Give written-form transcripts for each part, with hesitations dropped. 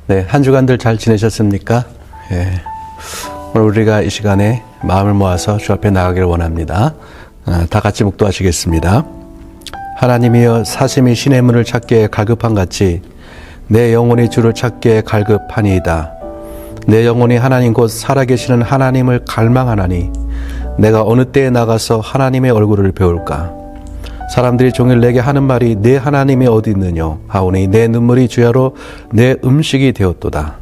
네, 한 주간들 잘 지내셨습니까? 예. 오늘 우리가 이 시간에 마음을 모아서 주 앞에 나가기를 원합니다. 다 같이 묵도하시겠습니다. 하나님이여, 사심이 신의 문을 찾기에 갈급한 같이 내 영혼이 주를 찾기에 갈급하니이다. 내 영혼이 하나님 곧 살아계시는 하나님을 갈망하나니 내가 어느 때에 나가서 하나님의 얼굴을 배울까? 사람들이 종일 내게 하는 말이 내 하나님이 어디 있느냐 하오니 내 눈물이 주야로 내 음식이 되었도다.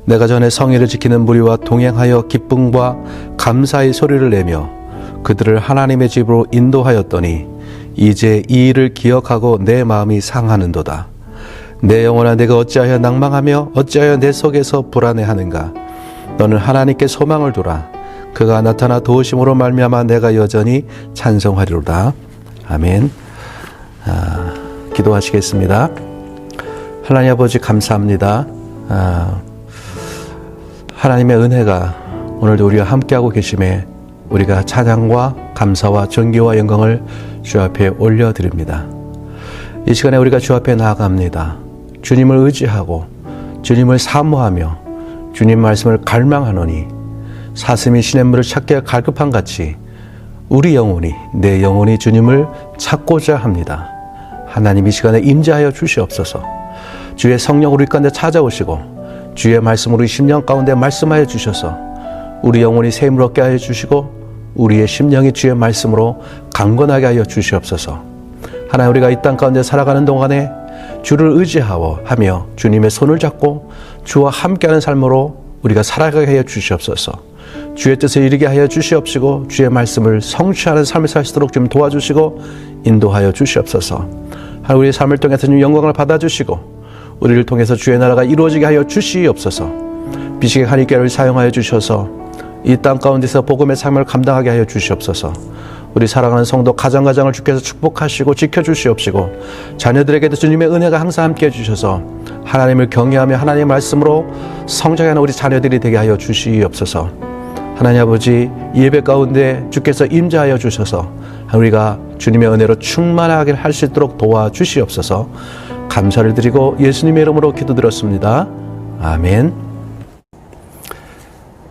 내가 전에 성의를 지키는 무리와 동행하여 기쁨과 감사의 소리를 내며 그들을 하나님의 집으로 인도하였더니 이제 이 일을 기억하고 내 마음이 상하는도다. 내 영혼아, 내가 어찌하여 낭망하며 어찌하여 내 속에서 불안해하는가? 너는 하나님께 소망을 두라. 그가 나타나 도우심으로 말미암아 내가 여전히 찬송하리로다. 아멘. 기도하시겠습니다. 하나님 아버지, 감사합니다. 하나님의 은혜가 오늘도 우리와 함께하고 계심에 우리가 찬양과 감사와 존귀와 영광을 주 앞에 올려드립니다. 이 시간에 우리가 주 앞에 나아갑니다. 주님을 의지하고 주님을 사모하며 주님 말씀을 갈망하노니 사슴이 시냇물을 찾기에 갈급한 같이 우리 영혼이, 내 영혼이 주님을 찾고자 합니다. 하나님, 이 시간에 임재하여 주시옵소서. 주의 성령 우리 가운데 찾아오시고 주의 말씀으로 우리 심령 가운데 말씀하여 주셔서 우리 영혼이 새 힘을 얻게 하여 주시고 우리의 심령이 주의 말씀으로 강건하게 하여 주시옵소서. 하나님, 우리가 이 땅 가운데 살아가는 동안에 주를 의지하며 주님의 손을 잡고 주와 함께하는 삶으로 우리가 살아가게 하여 주시옵소서. 주의 뜻을 이루게 하여 주시옵시고 주의 말씀을 성취하는 삶을 살 수 있도록 좀 도와주시고 인도하여 주시옵소서. 우리의 삶을 통해서 주님 영광을 받아주시고 우리를 통해서 주의 나라가 이루어지게 하여 주시옵소서. 비식의 한입교회를 사용하여 주셔서 이 땅 가운데서 복음의 삶을 감당하게 하여 주시옵소서. 우리 사랑하는 성도 가정가정을 주께서 축복하시고 지켜주시옵시고 자녀들에게도 주님의 은혜가 항상 함께해 주셔서 하나님을 경외하며 하나님의 말씀으로 성장하는 우리 자녀들이 되게 하여 주시옵소서. 하나님 아버지, 이 예배 가운데 주께서 임재하여 주셔서 우리가 주님의 은혜로 충만하게 할 수 있도록 도와주시옵소서. 감사를 드리고 예수님의 이름으로 기도드렸습니다. 아멘.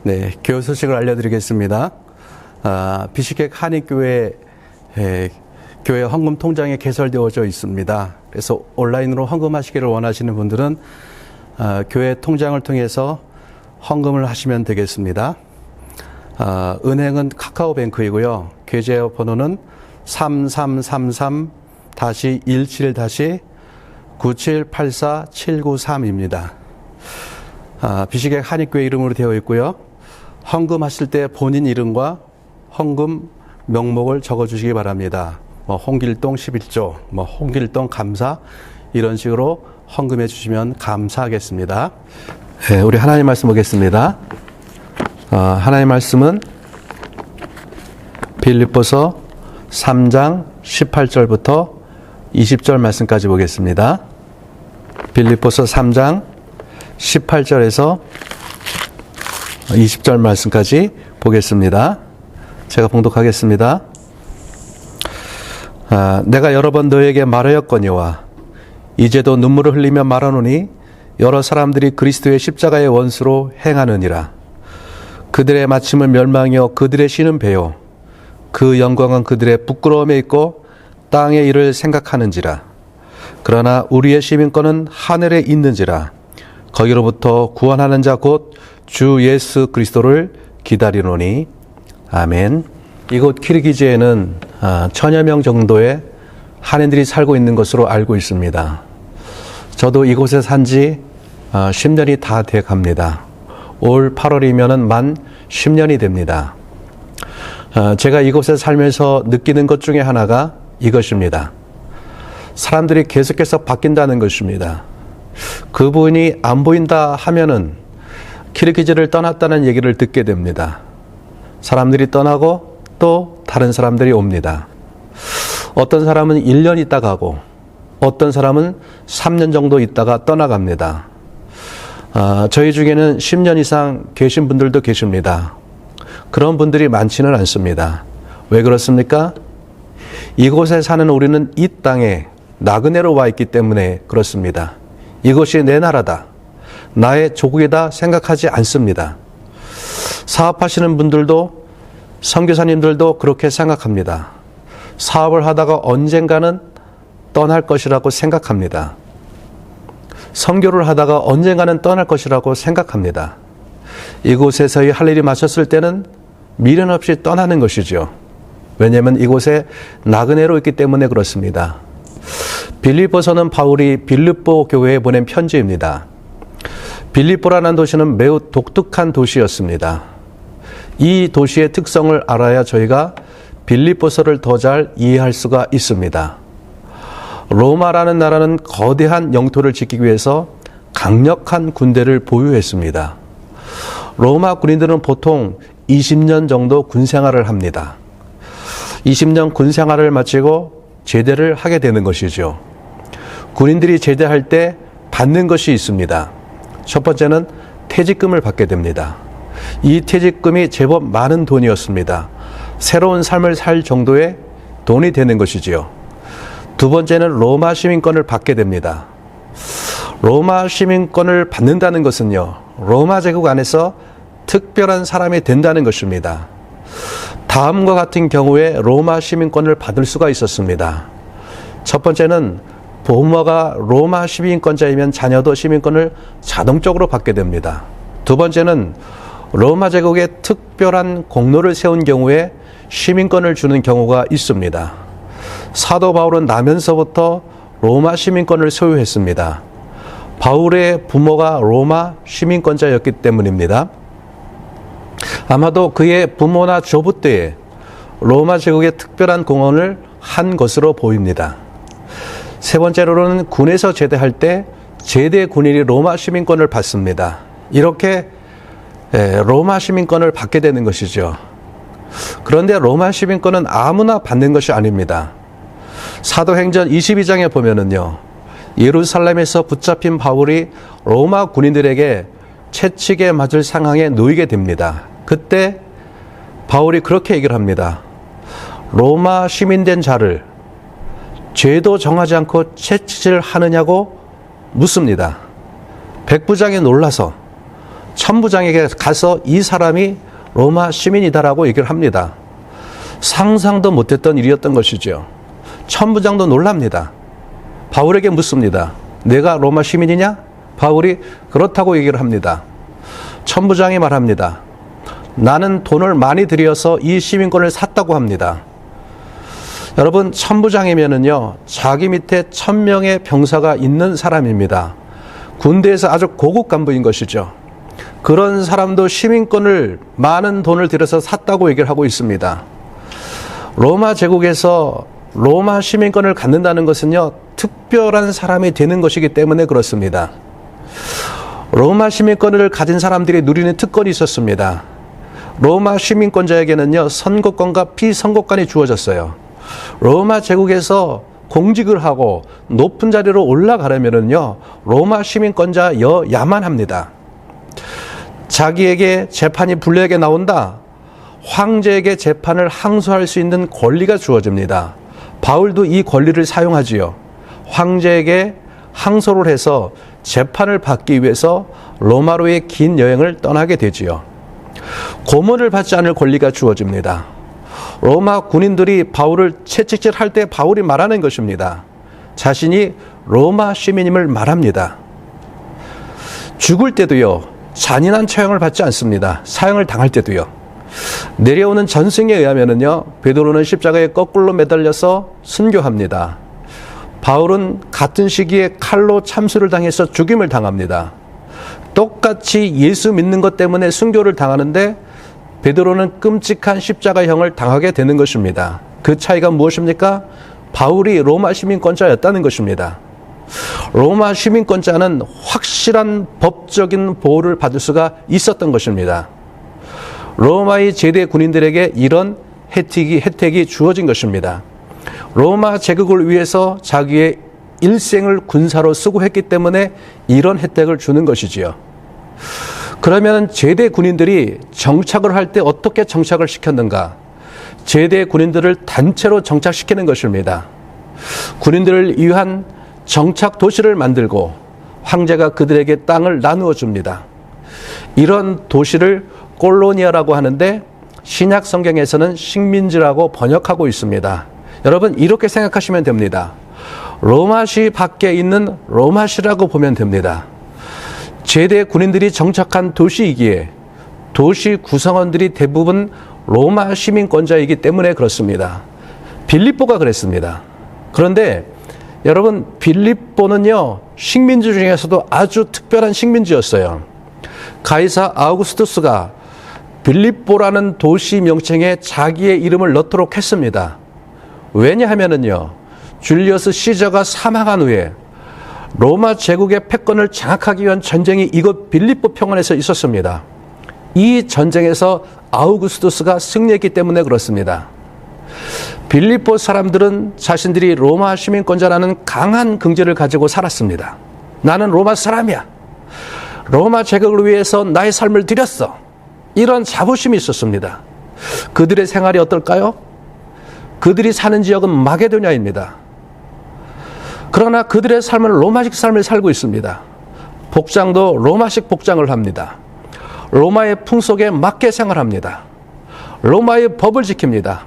네, 교회 소식을 알려드리겠습니다. 비식객 한인교회 교회 헌금 통장에 개설되어져 있습니다. 그래서 온라인으로 헌금하시기를 원하시는 분들은 교회 통장을 통해서 헌금을 하시면 되겠습니다. 은행은 카카오뱅크이고요. 계좌번호는 3333-17-9784-793입니다. 비식객 한인교회 이름으로 되어 있고요. 헌금하실 때 본인 이름과 헌금 명목을 적어주시기 바랍니다. 홍길동 11조, 홍길동 감사 이런 식으로 헌금해 주시면 감사하겠습니다. 네, 우리 하나님 말씀 보겠습니다. 하나님 말씀은 빌립보서 3장 18절부터 20절 말씀까지 보겠습니다. 빌립보서 3장 18절에서 20절 말씀까지 보겠습니다. 제가 봉독하겠습니다. 내가 여러 번 너에게 말하였거니와 이제도 눈물을 흘리며 말하노니 여러 사람들이 그리스도의 십자가의 원수로 행하느니라. 그들의 마침은 멸망이요 그들의 신은 배요 그 영광은 그들의 부끄러움에 있고 땅의 일을 생각하는지라. 그러나 우리의 시민권은 하늘에 있는지라. 거기로부터 구원하는 자 곧 주 예수 그리스도를 기다리노니. 아멘. 이곳 키르기즈에는 1000여 명 정도의 한인들이 살고 있는 것으로 알고 있습니다. 저도 이곳에 산지 10년이 다 돼 갑니다. 올 8월이면 만 10년이 됩니다. 제가 이곳에 살면서 느끼는 것 중에 하나가 이것입니다. 사람들이 계속해서 바뀐다는 것입니다. 그분이 안 보인다 하면은 키르기즈를 떠났다는 얘기를 듣게 됩니다. 사람들이 떠나고 또 다른 사람들이 옵니다. 어떤 사람은 1년 있다 가고 어떤 사람은 3년 정도 있다가 떠나갑니다. 저희 중에는 10년 이상 계신 분들도 계십니다. 그런 분들이 많지는 않습니다. 왜 그렇습니까? 이곳에 사는 우리는 이 땅에 나그네로 와 있기 때문에 그렇습니다. 이것이 내 나라다. 나의 조국이다 생각하지 않습니다. 사업하시는 분들도 선교사님들도 그렇게 생각합니다. 사업을 하다가 언젠가는 떠날 것이라고 생각합니다. 선교를 하다가 언젠가는 떠날 것이라고 생각합니다. 이곳에서의 할 일이 마쳤을 때는 미련 없이 떠나는 것이죠. 왜냐하면 이곳에 나그네로 있기 때문에 그렇습니다. 빌립보서는 바울이 빌립보 교회에 보낸 편지입니다. 빌립보라는 도시는 매우 독특한 도시였습니다. 이 도시의 특성을 알아야 저희가 빌립보서를 더 잘 이해할 수가 있습니다. 로마라는 나라는 거대한 영토를 지키기 위해서 강력한 군대를 보유했습니다. 로마 군인들은 보통 20년 정도 군생활을 합니다. 20년 군생활을 마치고 제대를 하게 되는 것이죠. 군인들이 제대할 때 받는 것이 있습니다. 첫 번째는 퇴직금을 받게 됩니다. 이 퇴직금이 제법 많은 돈이었습니다. 새로운 삶을 살 정도의 돈이 되는 것이지요. 두 번째는 로마 시민권을 받게 됩니다. 로마 시민권을 받는다는 것은요, 로마 제국 안에서 특별한 사람이 된다는 것입니다. 다음과 같은 경우에 로마 시민권을 받을 수가 있었습니다. 첫 번째는 부모가 로마 시민권자이면 자녀도 시민권을 자동적으로 받게 됩니다. 두 번째는 로마 제국에 특별한 공로를 세운 경우에 시민권을 주는 경우가 있습니다. 사도 바울은 나면서부터 로마 시민권을 소유했습니다. 바울의 부모가 로마 시민권자였기 때문입니다. 아마도 그의 부모나 조부 때에 로마 제국의 특별한 공헌을 한 것으로 보입니다. 세 번째로는 군에서 제대할 때 제대 군인이 로마 시민권을 받습니다. 이렇게 로마 시민권을 받게 되는 것이죠. 그런데 로마 시민권은 아무나 받는 것이 아닙니다. 사도행전 22장에 보면은요, 예루살렘에서 붙잡힌 바울이 로마 군인들에게 채찍에 맞을 상황에 놓이게 됩니다. 그때 바울이 그렇게 얘기를 합니다. 로마 시민된 자를 죄도 정하지 않고 채찍질 하느냐고 묻습니다. 백부장이 놀라서 천부장에게 가서 이 사람이 로마 시민이다라고 얘기를 합니다. 상상도 못했던 일이었던 것이죠. 천부장도 놀랍니다. 바울에게 묻습니다. 내가 로마 시민이냐? 바울이 그렇다고 얘기를 합니다. 천부장이 말합니다. 나는 돈을 많이 들여서 이 시민권을 샀다고 합니다. 여러분, 천부장이면은요, 자기 밑에 1000명의 병사가 있는 사람입니다. 군대에서 아주 고급 간부인 것이죠. 그런 사람도 시민권을 많은 돈을 들여서 샀다고 얘기를 하고 있습니다. 로마 제국에서 로마 시민권을 갖는다는 것은요, 특별한 사람이 되는 것이기 때문에 그렇습니다. 로마 시민권을 가진 사람들이 누리는 특권이 있었습니다. 로마 시민권자에게는요, 선거권과 피선거권이 주어졌어요. 로마 제국에서 공직을 하고 높은 자리로 올라가려면은요, 로마 시민권자여야만 합니다. 자기에게 재판이 불리하게 나온다, 황제에게 재판을 항소할 수 있는 권리가 주어집니다. 바울도 이 권리를 사용하지요. 황제에게 항소를 해서 재판을 받기 위해서 로마로의 긴 여행을 떠나게 되지요. 고문을 받지 않을 권리가 주어집니다. 로마 군인들이 바울을 채찍질할 때 바울이 말하는 것입니다. 자신이 로마 시민임을 말합니다. 죽을 때도요, 잔인한 처형을 받지 않습니다. 사형을 당할 때도요. 내려오는 전승에 의하면은요, 베드로는 십자가에 거꾸로 매달려서 순교합니다. 바울은 같은 시기에 칼로 참수를 당해서 죽임을 당합니다. 똑같이 예수 믿는 것 때문에 순교를 당하는데 베드로는 끔찍한 십자가형을 당하게 되는 것입니다. 그 차이가 무엇입니까? 바울이 로마 시민권자였다는 것입니다. 로마 시민권자는 확실한 법적인 보호를 받을 수가 있었던 것입니다. 로마의 제대 군인들에게 이런 혜택이 주어진 것입니다. 로마 제국을 위해서 자기의 일생을 군사로 수고했기 때문에 이런 혜택을 주는 것이지요. 그러면 제대 군인들이 정착을 할 때 어떻게 정착을 시켰는가? 제대 군인들을 단체로 정착시키는 것입니다. 군인들을 위한 정착 도시를 만들고 황제가 그들에게 땅을 나누어 줍니다. 이런 도시를 콜로니아라고 하는데 신약 성경에서는 식민지라고 번역하고 있습니다. 여러분 이렇게 생각하시면 됩니다. 로마시 밖에 있는 로마시라고 보면 됩니다. 제대 군인들이 정착한 도시이기에 도시 구성원들이 대부분 로마 시민권자이기 때문에 그렇습니다. 빌립보가 그랬습니다. 그런데 여러분 빌립보는요 식민지 중에서도 아주 특별한 식민지였어요. 가이사 아우구스투스가 빌립보라는 도시 명칭에 자기의 이름을 넣도록 했습니다. 왜냐하면은요 줄리어스 시저가 사망한 후에 로마 제국의 패권을 장악하기 위한 전쟁이 이곳 빌립보 평원에서 있었습니다. 이 전쟁에서 아우구스투스가 승리했기 때문에 그렇습니다. 빌립보 사람들은 자신들이 로마 시민권자라는 강한 긍지를 가지고 살았습니다. 나는 로마 사람이야. 로마 제국을 위해서 나의 삶을 드렸어. 이런 자부심이 있었습니다. 그들의 생활이 어떨까요? 그들이 사는 지역은 마게도냐입니다. 그러나 그들의 삶은 로마식 삶을 살고 있습니다. 복장도 로마식 복장을 합니다. 로마의 풍속에 맞게 생활합니다. 로마의 법을 지킵니다.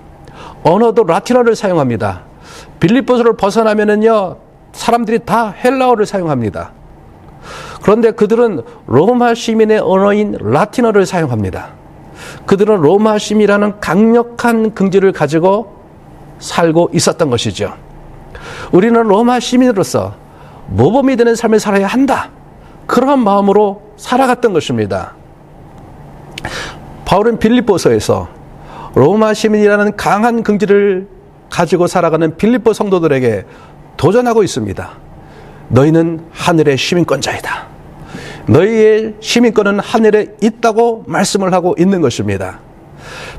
언어도 라틴어를 사용합니다. 빌립보를 벗어나면은요 사람들이 다 헬라어를 사용합니다. 그런데 그들은 로마 시민의 언어인 라틴어를 사용합니다. 그들은 로마 시민이라는 강력한 긍지를 가지고 살고 있었던 것이죠. 우리는 로마 시민으로서 모범이 되는 삶을 살아야 한다. 그런 마음으로 살아갔던 것입니다. 바울은 빌립보서에서 로마 시민이라는 강한 긍지를 가지고 살아가는 빌립보 성도들에게 도전하고 있습니다. 너희는 하늘의 시민권자이다. 너희의 시민권은 하늘에 있다고 말씀을 하고 있는 것입니다.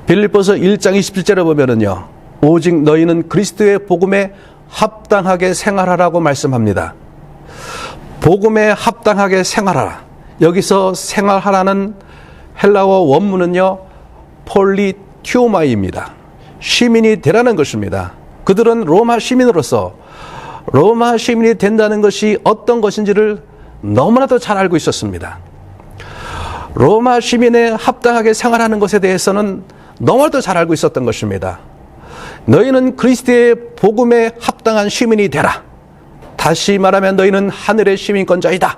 빌립보서 1장 27절에 보면은요, 오직 너희는 그리스도의 복음에 합당하게 생활하라고 말씀합니다. 복음에 합당하게 생활하라. 여기서 생활하라는 헬라어 원문은요, 폴리티오마이입니다. 시민이 되라는 것입니다. 그들은 로마 시민으로서 로마 시민이 된다는 것이 어떤 것인지를 너무나도 잘 알고 있었습니다. 로마 시민에 합당하게 생활하는 것에 대해서는 너무나도 잘 알고 있었던 것입니다. 너희는 그리스도의 복음에 합당한 시민이 되라. 다시 말하면 너희는 하늘의 시민권자이다.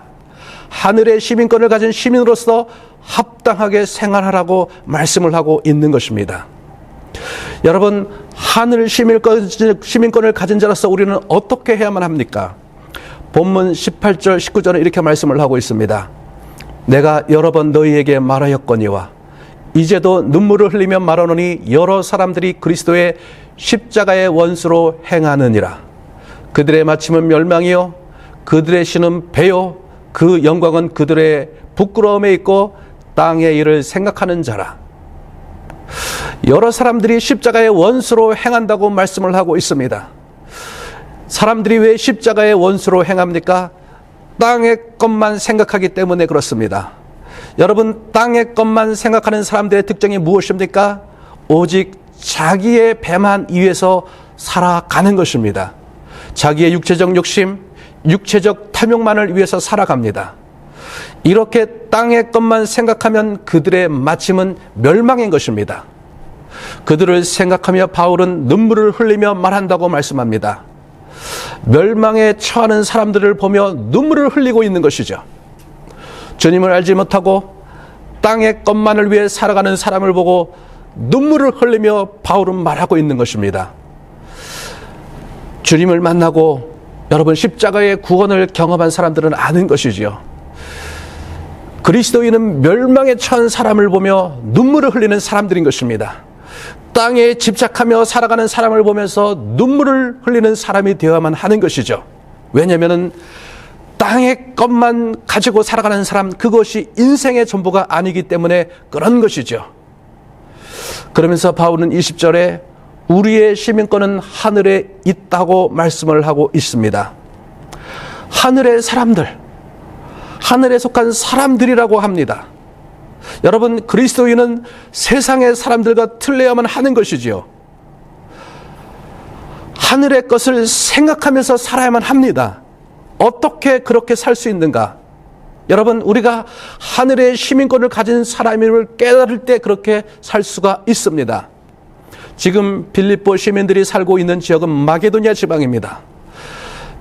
하늘의 시민권을 가진 시민으로서 합당하게 생활하라고 말씀을 하고 있는 것입니다. 여러분, 하늘 시민권을 가진 자로서 우리는 어떻게 해야만 합니까? 본문 18절, 19절은 이렇게 말씀을 하고 있습니다. 내가 여러 번 너희에게 말하였거니와 이제도 눈물을 흘리며 말하노니 여러 사람들이 그리스도의 십자가의 원수로 행하느니라. 그들의 마침은 멸망이요 그들의 신은 배요 그 영광은 그들의 부끄러움에 있고 땅의 일을 생각하는 자라. 여러 사람들이 십자가의 원수로 행한다고 말씀을 하고 있습니다. 사람들이 왜 십자가의 원수로 행합니까? 땅의 것만 생각하기 때문에 그렇습니다. 여러분, 땅의 것만 생각하는 사람들의 특징이 무엇입니까? 오직 자기의 배만 위해서 살아가는 것입니다. 자기의 육체적 욕심, 육체적 탐욕만을 위해서 살아갑니다. 이렇게 땅의 것만 생각하면 그들의 마침은 멸망인 것입니다. 그들을 생각하며 바울은 눈물을 흘리며 말한다고 말씀합니다. 멸망에 처하는 사람들을 보며 눈물을 흘리고 있는 것이죠. 주님을 알지 못하고 땅의 것만을 위해 살아가는 사람을 보고 눈물을 흘리며 바울은 말하고 있는 것입니다. 주님을 만나고 여러분 십자가의 구원을 경험한 사람들은 아는 것이지요. 그리스도인은 멸망에 처한 사람을 보며 눈물을 흘리는 사람들인 것입니다. 땅에 집착하며 살아가는 사람을 보면서 눈물을 흘리는 사람이 되어야만 하는 것이죠. 왜냐하면 땅의 것만 가지고 살아가는 사람, 그것이 인생의 전부가 아니기 때문에 그런 것이죠. 그러면서 바울은 20절에 우리의 시민권은 하늘에 있다고 말씀을 하고 있습니다. 하늘의 사람들, 하늘에 속한 사람들이라고 합니다. 여러분, 그리스도인은 세상의 사람들과 틀려야만 하는 것이지요. 하늘의 것을 생각하면서 살아야만 합니다. 어떻게 그렇게 살 수 있는가? 여러분, 우리가 하늘의 시민권을 가진 사람임을 깨달을 때 그렇게 살 수가 있습니다. 지금 빌립보 시민들이 살고 있는 지역은 마게도니아 지방입니다.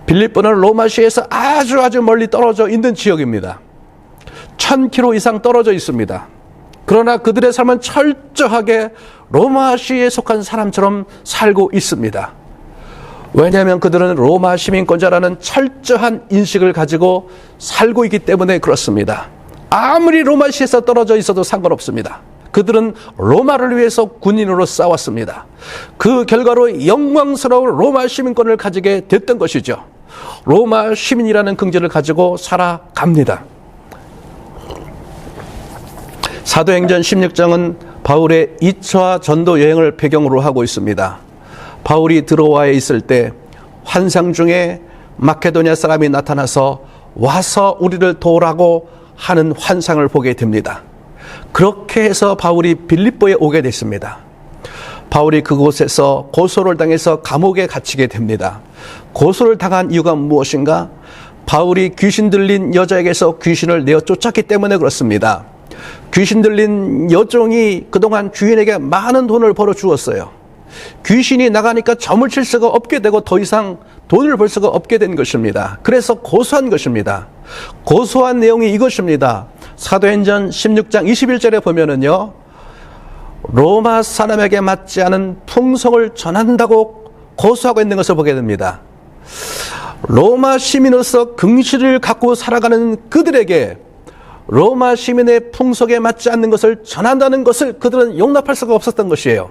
빌립보는 로마시에서 아주 멀리 떨어져 있는 지역입니다. 1000km 이상 떨어져 있습니다. 그러나 그들의 삶은 철저하게 로마시에 속한 사람처럼 살고 있습니다. 왜냐하면 그들은 로마 시민권자라는 철저한 인식을 가지고 살고 있기 때문에 그렇습니다. 아무리 로마시에서 떨어져 있어도 상관없습니다. 그들은 로마를 위해서 군인으로 싸웠습니다. 그 결과로 영광스러운 로마 시민권을 가지게 됐던 것이죠. 로마 시민이라는 긍지를 가지고 살아갑니다. 사도행전 16장은 바울의 2차 전도 여행을 배경으로 하고 있습니다. 바울이 드로아에 있을 때 환상 중에 마케도니아 사람이 나타나서 와서 우리를 도우라고 하는 환상을 보게 됩니다. 그렇게 해서 바울이 빌립보에 오게 됐습니다. 바울이 그곳에서 고소를 당해서 감옥에 갇히게 됩니다. 고소를 당한 이유가 무엇인가? 바울이 귀신 들린 여자에게서 귀신을 내어 쫓았기 때문에 그렇습니다. 귀신 들린 여종이 그동안 주인에게 많은 돈을 벌어 주었어요. 귀신이 나가니까 점을 칠 수가 없게 되고 더 이상 돈을 벌 수가 없게 된 것입니다. 그래서 고소한 것입니다. 고소한 내용이 이것입니다. 사도행전 16장 21절에 보면은요, 로마 사람에게 맞지 않은 풍속을 전한다고 고소하고 있는 것을 보게 됩니다. 로마 시민으로서 긍실을 갖고 살아가는 그들에게 로마 시민의 풍속에 맞지 않는 것을 전한다는 것을 그들은 용납할 수가 없었던 것이에요.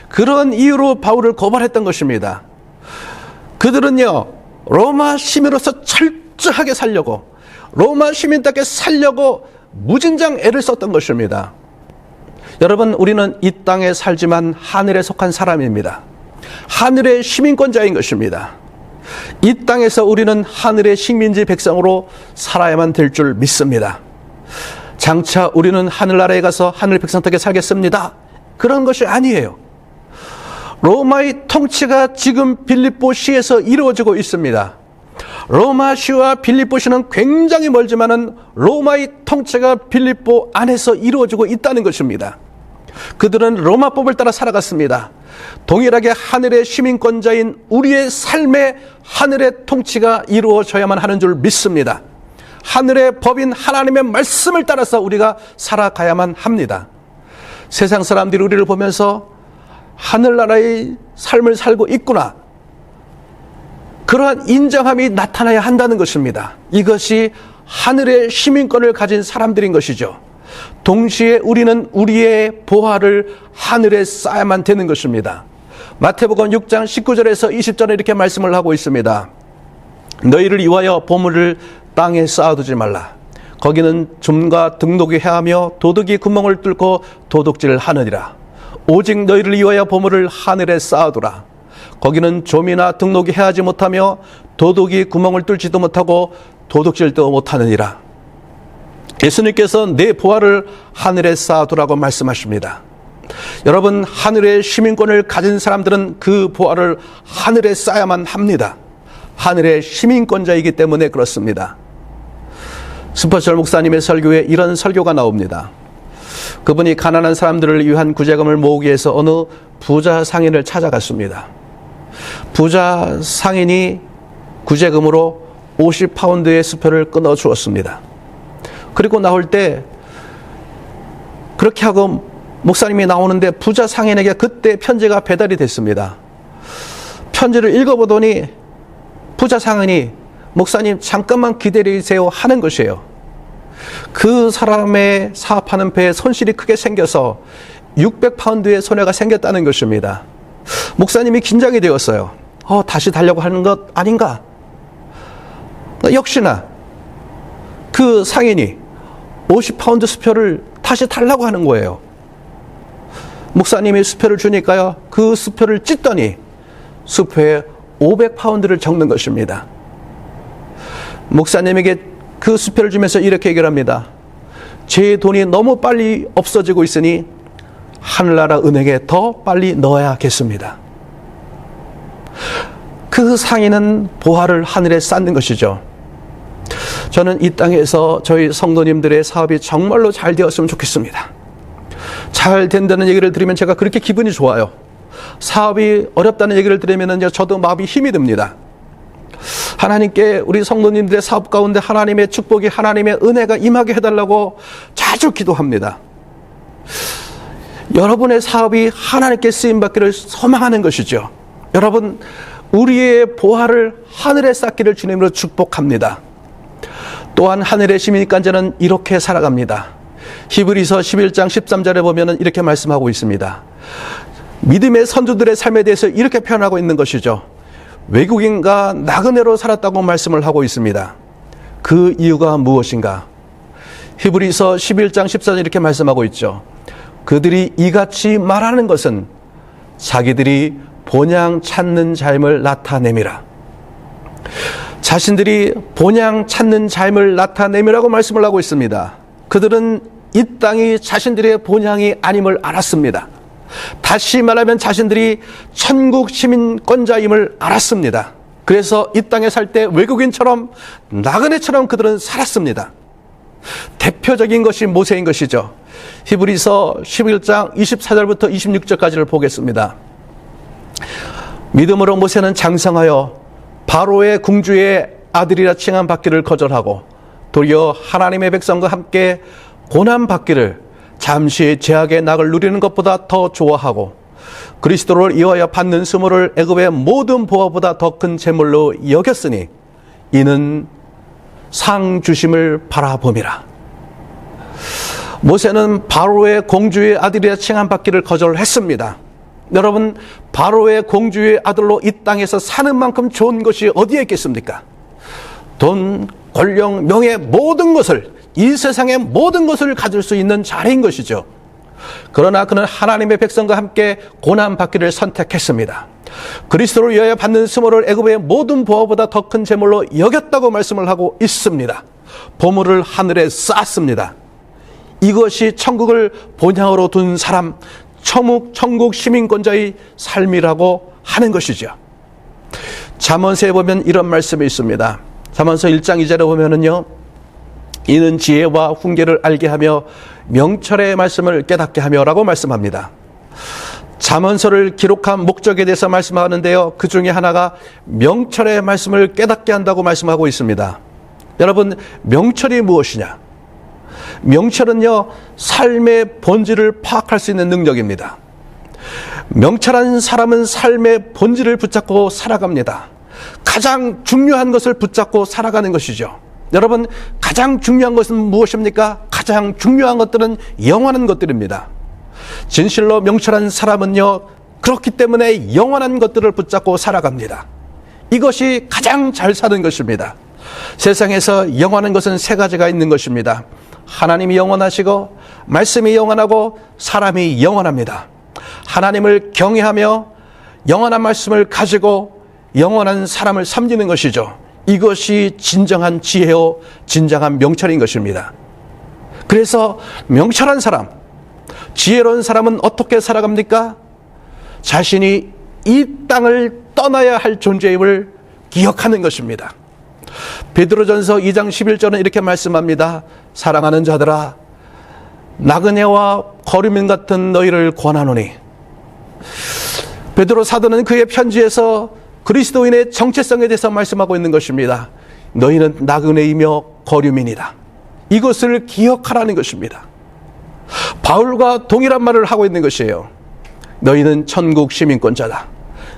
그런 이유로 바울을 고발했던 것입니다. 그들은요, 로마 시민으로서 철저하게 살려고, 로마 시민답게 살려고 무진장 애를 썼던 것입니다. 여러분, 우리는 이 땅에 살지만 하늘에 속한 사람입니다. 하늘의 시민권자인 것입니다. 이 땅에서 우리는 하늘의 식민지 백성으로 살아야만 될 줄 믿습니다. 장차 우리는 하늘나라에 가서 하늘 백성답게 살겠습니다. 그런 것이 아니에요. 로마의 통치가 지금 빌립보시에서 이루어지고 있습니다. 로마시와 빌립보시는 굉장히 멀지만은 로마의 통치가 빌립보 안에서 이루어지고 있다는 것입니다. 그들은 로마법을 따라 살아갔습니다. 동일하게 하늘의 시민권자인 우리의 삶에 하늘의 통치가 이루어져야만 하는 줄 믿습니다. 하늘의 법인 하나님의 말씀을 따라서 우리가 살아가야만 합니다. 세상 사람들이 우리를 보면서 하늘나라의 삶을 살고 있구나, 그러한 인정함이 나타나야 한다는 것입니다. 이것이 하늘의 시민권을 가진 사람들인 것이죠. 동시에 우리는 우리의 보화를 하늘에 쌓아야만 되는 것입니다. 마태복음 6장 19절에서 20절에 이렇게 말씀을 하고 있습니다. 너희를 위하여 보물을 땅에 쌓아두지 말라. 거기는 좀과 등독이 해하며 도둑이 구멍을 뚫고 도둑질을 하느니라. 오직 너희를 위하여 보물을 하늘에 쌓아두라. 거기는 좀이나 등록이 해하지 못하며 도둑이 구멍을 뚫지도 못하고 도둑질도 못하느니라. 예수님께서 내 보화를 하늘에 쌓아두라고 말씀하십니다. 여러분, 하늘의 시민권을 가진 사람들은 그 보화를 하늘에 쌓아야만 합니다. 하늘의 시민권자이기 때문에 그렇습니다. 스퍼절 목사님의 설교에 이런 설교가 나옵니다. 그분이 가난한 사람들을 위한 구제금을 모으기 위해서 어느 부자 상인을 찾아갔습니다. 부자 상인이 구제금으로 50파운드의 수표를 끊어 주었습니다. 그리고 나올 때 그렇게 하고 목사님이 나오는데 부자 상인에게 그때 편지가 배달이 됐습니다. 편지를 읽어보더니 부자 상인이 목사님 잠깐만 기다리세요 하는 것이에요. 그 사람의 사업하는 배에 손실이 크게 생겨서 600파운드의 손해가 생겼다는 것입니다. 목사님이 긴장이 되었어요. 다시 달려고 하는 것 아닌가? 역시나 그 상인이 50파운드 수표를 다시 달라고 하는 거예요. 목사님이 수표를 주니까요, 그 수표를 찢더니 수표에 500파운드를 적는 것입니다. 목사님에게 그 수표를 주면서 이렇게 얘기를 합니다. 제 돈이 너무 빨리 없어지고 있으니 하늘나라 은행에 더 빨리 넣어야겠습니다. 그 상인은 보화를 하늘에 쌓는 것이죠. 저는 이 땅에서 저희 성도님들의 사업이 정말로 잘 되었으면 좋겠습니다. 잘 된다는 얘기를 들으면 제가 그렇게 기분이 좋아요. 사업이 어렵다는 얘기를 들으면 저도 마음이 힘이 듭니다. 하나님께 우리 성도님들의 사업 가운데 하나님의 축복이, 하나님의 은혜가 임하게 해달라고 자주 기도합니다. 여러분의 사업이 하나님께 쓰임받기를 소망하는 것이죠. 여러분, 우리의 보화를 하늘에 쌓기를 주님으로 축복합니다. 또한 하늘의 시민이니까 저는 이렇게 살아갑니다. 히브리서 11장 13절에 보면 이렇게 말씀하고 있습니다. 믿음의 선조들의 삶에 대해서 이렇게 표현하고 있는 것이죠. 외국인과 나그네로 살았다고 말씀을 하고 있습니다. 그 이유가 무엇인가? 히브리서 11장 14절 이렇게 말씀하고 있죠. 그들이 이같이 말하는 것은 자기들이 본향 찾는 삶을 나타내미라. 자신들이 본향 찾는 삶을 나타내미라고 말씀을 하고 있습니다. 그들은 이 땅이 자신들의 본향이 아님을 알았습니다. 다시 말하면 자신들이 천국 시민권자임을 알았습니다. 그래서 이 땅에 살 때 외국인처럼 나그네처럼 그들은 살았습니다. 대표적인 것이 모세인 것이죠. 히브리서 11장 24절부터 26절까지를 보겠습니다. 믿음으로 모세는 장성하여 바로의 궁주의 아들이라 칭함 받기를 거절하고 도리어 하나님의 백성과 함께 고난 받기를 잠시 죄악의 낙을 누리는 것보다 더 좋아하고 그리스도를 이하여 받는 수모를 애굽의 모든 보화보다 더 큰 재물로 여겼으니 이는 상 주심을 바라봄이라. 모세는 바로의 공주의 아들이라 칭함 받기를 거절했습니다. 여러분, 바로의 공주의 아들로 이 땅에서 사는 만큼 좋은 것이 어디에 있겠습니까? 돈, 권력, 명예 모든 것을, 이 세상의 모든 것을 가질 수 있는 자리인 것이죠. 그러나 그는 하나님의 백성과 함께 고난 받기를 선택했습니다. 그리스도를 위하여 받는 수모를 애굽의 모든 보화보다 더 큰 재물로 여겼다고 말씀을 하고 있습니다. 보물을 하늘에 쌓았습니다. 이것이 천국을 본향으로 둔 사람, 천국 시민권자의 삶이라고 하는 것이죠. 잠언서에 보면 이런 말씀이 있습니다. 잠언서 1장 2절에 보면은요, 이는 지혜와 훈계를 알게 하며 명철의 말씀을 깨닫게 하며 라고 말씀합니다. 잠언서를 기록한 목적에 대해서 말씀하는데요, 그 중에 하나가 명철의 말씀을 깨닫게 한다고 말씀하고 있습니다. 여러분, 명철이 무엇이냐? 명철은요, 삶의 본질을 파악할 수 있는 능력입니다. 명철한 사람은 삶의 본질을 붙잡고 살아갑니다. 가장 중요한 것을 붙잡고 살아가는 것이죠. 여러분, 가장 중요한 것은 무엇입니까? 가장 중요한 것들은 영원한 것들입니다. 진실로 명철한 사람은요, 그렇기 때문에 영원한 것들을 붙잡고 살아갑니다. 이것이 가장 잘 사는 것입니다. 세상에서 영원한 것은 세 가지가 있는 것입니다. 하나님이 영원하시고, 말씀이 영원하고, 사람이 영원합니다. 하나님을 경외하며 영원한 말씀을 가지고 영원한 사람을 섬기는 것이죠. 이것이 진정한 지혜요, 진정한 명철인 것입니다. 그래서 명철한 사람, 지혜로운 사람은 어떻게 살아갑니까? 자신이 이 땅을 떠나야 할 존재임을 기억하는 것입니다. 베드로전서 2장 11절은 이렇게 말씀합니다. 사랑하는 자들아, 나그네와 거류민 같은 너희를 권하노니. 베드로 사도는 그의 편지에서 그리스도인의 정체성에 대해서 말씀하고 있는 것입니다. 너희는 나그네이며 거류민이다. 이것을 기억하라는 것입니다. 바울과 동일한 말을 하고 있는 것이에요. 너희는 천국 시민권자다.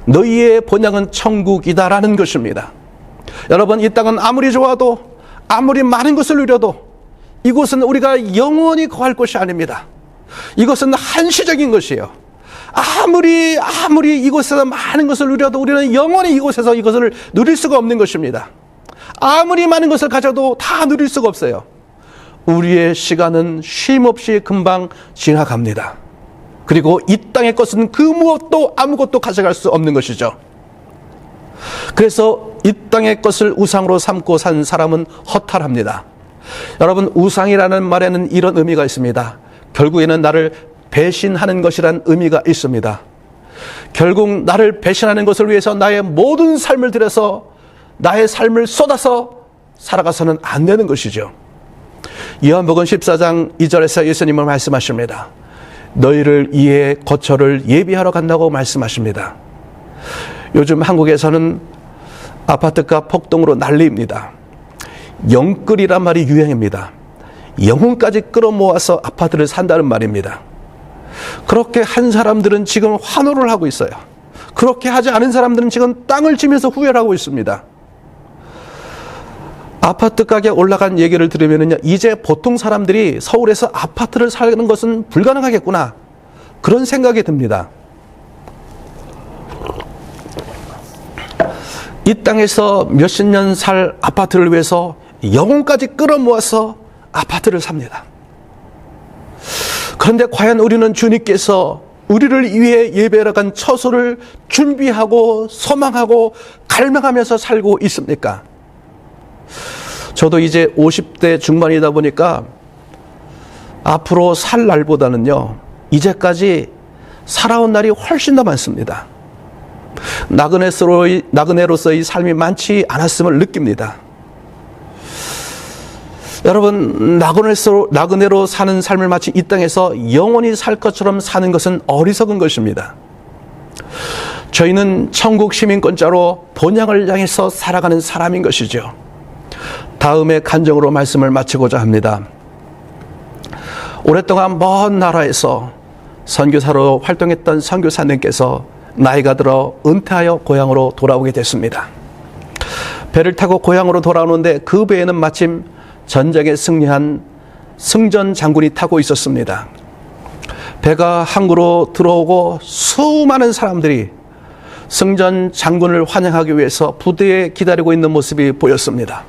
너희의 본향은 천국이다라는 것입니다. 여러분, 이 땅은 아무리 좋아도, 아무리 많은 것을 누려도 이곳은 우리가 영원히 거할 것이 아닙니다. 이것은 한시적인 것이에요. 아무리 이곳에서 많은 것을 누려도 우리는 영원히 이곳에서 이것을 누릴 수가 없는 것입니다. 아무리 많은 것을 가져도 다 누릴 수가 없어요. 우리의 시간은 쉼없이 금방 지나갑니다. 그리고 이 땅의 것은 그 무엇도 아무것도 가져갈 수 없는 것이죠. 그래서 이 땅의 것을 우상으로 삼고 산 사람은 허탈합니다. 여러분, 우상이라는 말에는 이런 의미가 있습니다. 결국에는 나를 배신하는 것이란 의미가 있습니다. 결국 나를 배신하는 것을 위해서 나의 모든 삶을 들여서 나의 삶을 쏟아서 살아가서는 안 되는 것이죠. 요한복음 14장 2절에서 예수님은 말씀하십니다. 너희를 위해 거처를 예비하러 간다고 말씀하십니다. 요즘 한국에서는 아파트가 폭등으로 난리입니다. 영끌이란 말이 유행입니다. 영혼까지 끌어모아서 아파트를 산다는 말입니다. 그렇게 한 사람들은 지금 환호를 하고 있어요. 그렇게 하지 않은 사람들은 지금 땅을 치면서 후회를 하고 있습니다. 아파트 가격 올라간 얘기를 들으면요, 이제 보통 사람들이 서울에서 아파트를 사는 것은 불가능하겠구나, 그런 생각이 듭니다. 이 땅에서 몇십 년 살 아파트를 위해서 영혼까지 끌어모아서 아파트를 삽니다. 그런데 과연 우리는 주님께서 우리를 위해 예배하러 간 처소를 준비하고 소망하고 갈망하면서 살고 있습니까? 저도 이제 50대 중반이다 보니까 앞으로 살 날보다는요, 이제까지 살아온 날이 훨씬 더 많습니다. 나그네로서의 삶이 많지 않았음을 느낍니다. 여러분, 나그네로 사는 삶을 마치 이 땅에서 영원히 살 것처럼 사는 것은 어리석은 것입니다. 저희는 천국 시민권자로 본향을 향해서 살아가는 사람인 것이죠. 다음에 간증으로 말씀을 마치고자 합니다. 오랫동안 먼 나라에서 선교사로 활동했던 선교사님께서 나이가 들어 은퇴하여 고향으로 돌아오게 됐습니다. 배를 타고 고향으로 돌아오는데 그 배에는 마침 전쟁에 승리한 승전 장군이 타고 있었습니다. 배가 항구로 들어오고 수많은 사람들이 승전 장군을 환영하기 위해서 부대에 기다리고 있는 모습이 보였습니다.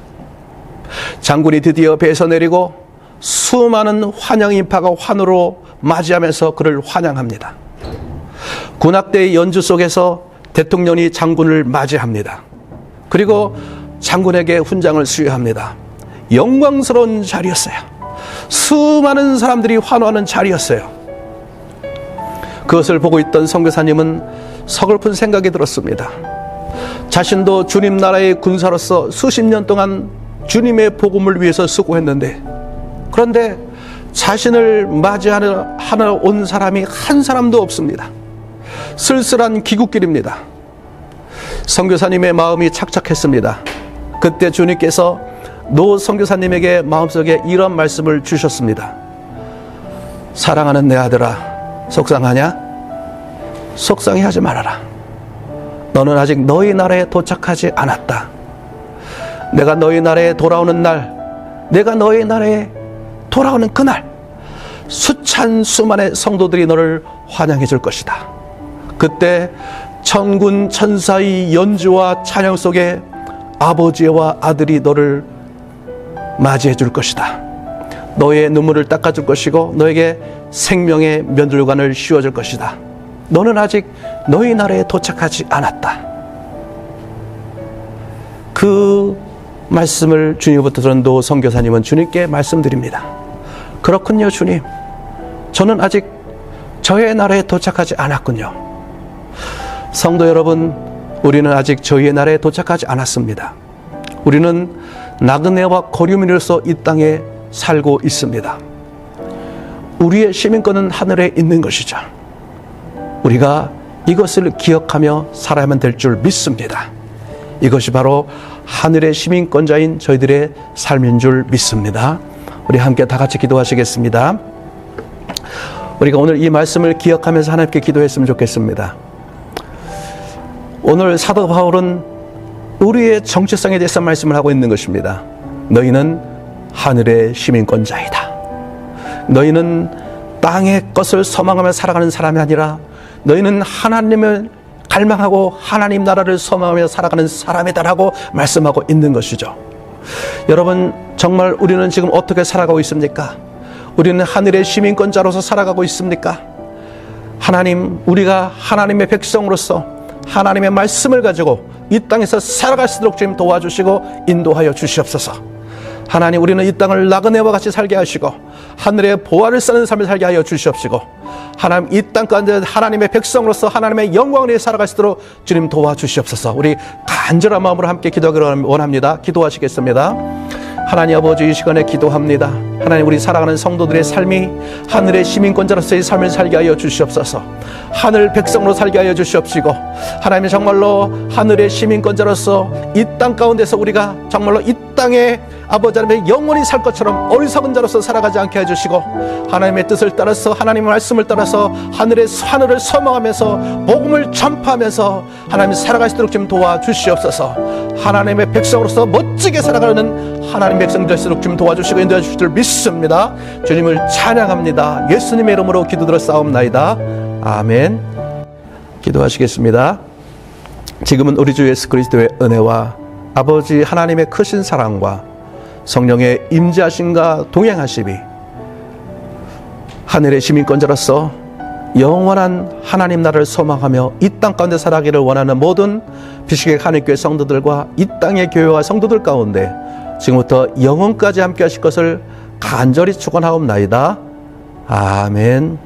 장군이 드디어 배에서 내리고 수많은 환영 인파가 환호로 맞이하면서 그를 환영합니다. 군악대의 연주 속에서 대통령이 장군을 맞이합니다. 그리고 장군에게 훈장을 수여합니다. 영광스러운 자리였어요. 수많은 사람들이 환호하는 자리였어요. 그것을 보고 있던 선교사님은 서글픈 생각이 들었습니다. 자신도 주님 나라의 군사로서 수십 년 동안 주님의 복음을 위해서 수고했는데, 그런데 자신을 맞이하러 온 사람이 한 사람도 없습니다. 쓸쓸한 기국길입니다. 선교사님의 마음이 착착했습니다. 그때 주님께서 노 선교사님에게 마음속에 이런 말씀을 주셨습니다. 사랑하는 내 아들아, 속상하냐? 속상해하지 말아라. 너는 아직 너희 나라에 도착하지 않았다. 내가 너희 나라에 돌아오는 날, 내가 너희 나라에 돌아오는 그날, 수많은 성도들이 너를 환영해 줄 것이다. 그때 천군 천사의 연주와 찬양 속에 아버지와 아들이 너를 맞이해 줄 것이다. 너의 눈물을 닦아줄 것이고 너에게 생명의 면류관을 씌워줄 것이다. 너는 아직 너희 나라에 도착하지 않았다. 그 말씀을 주님부터 들은 노 선교사님은 주님께 말씀드립니다. 그렇군요, 주님. 저는 아직 저의 나라에 도착하지 않았군요. 성도 여러분, 우리는 아직 저희의 나라에 도착하지 않았습니다. 우리는 나그네와 거류민으로서 이 땅에 살고 있습니다. 우리의 시민권은 하늘에 있는 것이죠. 우리가 이것을 기억하며 살아야만 될 줄 믿습니다. 이것이 바로 하늘의 시민권자인 저희들의 삶인 줄 믿습니다. 우리 함께 다 같이 기도하시겠습니다. 우리가 오늘 이 말씀을 기억하면서 하나님께 기도했으면 좋겠습니다. 오늘 사도 바울은 우리의 정체성에 대해서 말씀을 하고 있는 것입니다. 너희는 하늘의 시민권자이다. 너희는 땅의 것을 소망하며 살아가는 사람이 아니라 너희는 하나님을 갈망하고 하나님 나라를 소망하며 살아가는 사람이다라고 말씀하고 있는 것이죠. 여러분, 정말 우리는 지금 어떻게 살아가고 있습니까? 우리는 하늘의 시민권자로서 살아가고 있습니까? 하나님, 우리가 하나님의 백성으로서 하나님의 말씀을 가지고 이 땅에서 살아갈 수 있도록 주님 도와주시고 인도하여 주시옵소서. 하나님, 우리는 이 땅을 나그네와 같이 살게 하시고 하늘의 보화를 쌓는 삶을 살게 하여 주시옵시고, 하나님, 이 땅 가운데 하나님의 백성으로서 하나님의 영광을 위해 살아갈 수 있도록 주님 도와주시옵소서. 우리 간절한 마음으로 함께 기도하기를 원합니다. 기도하시겠습니다. 하나님 아버지, 이 시간에 기도합니다. 하나님, 우리 살아가는 성도들의 삶이 하늘의 시민권자로서의 삶을 살게 하여 주시옵소서. 하늘 백성으로 살게 하여 주시옵시고, 하나님, 정말로 하늘의 시민권자로서 이 땅 가운데서 우리가 정말로 이 땅에 아버지 하나님의 영원히 살 것처럼 어리석은 자로서 살아가지 않게 해주시고, 하나님의 뜻을 따라서, 하나님의 말씀을 따라서 하늘을 소망하면서 복음을 전파하면서 하나님 살아갈 수 있도록 좀 도와주시옵소서. 하나님의 백성으로서 멋지게 살아가는 하나님의 백성 될 수 있도록 좀 도와주시고 인도해 주실 줄 믿습니다. 주님을 찬양합니다. 예수님의 이름으로 기도드려 싸움나이다. 아멘. 기도하시겠습니다. 지금은 우리 주 예수 그리스도의 은혜와 아버지 하나님의 크신 사랑과 성령의 임재하심과 동행하심이 하늘의 시민권자로서 영원한 하나님 나라를 소망하며 이 땅 가운데 살아가기를 원하는 모든 비시객 하늘교회 성도들과 이 땅의 교회와 성도들 가운데 지금부터 영원까지 함께 하실 것을 간절히 축원하옵나이다. 아멘.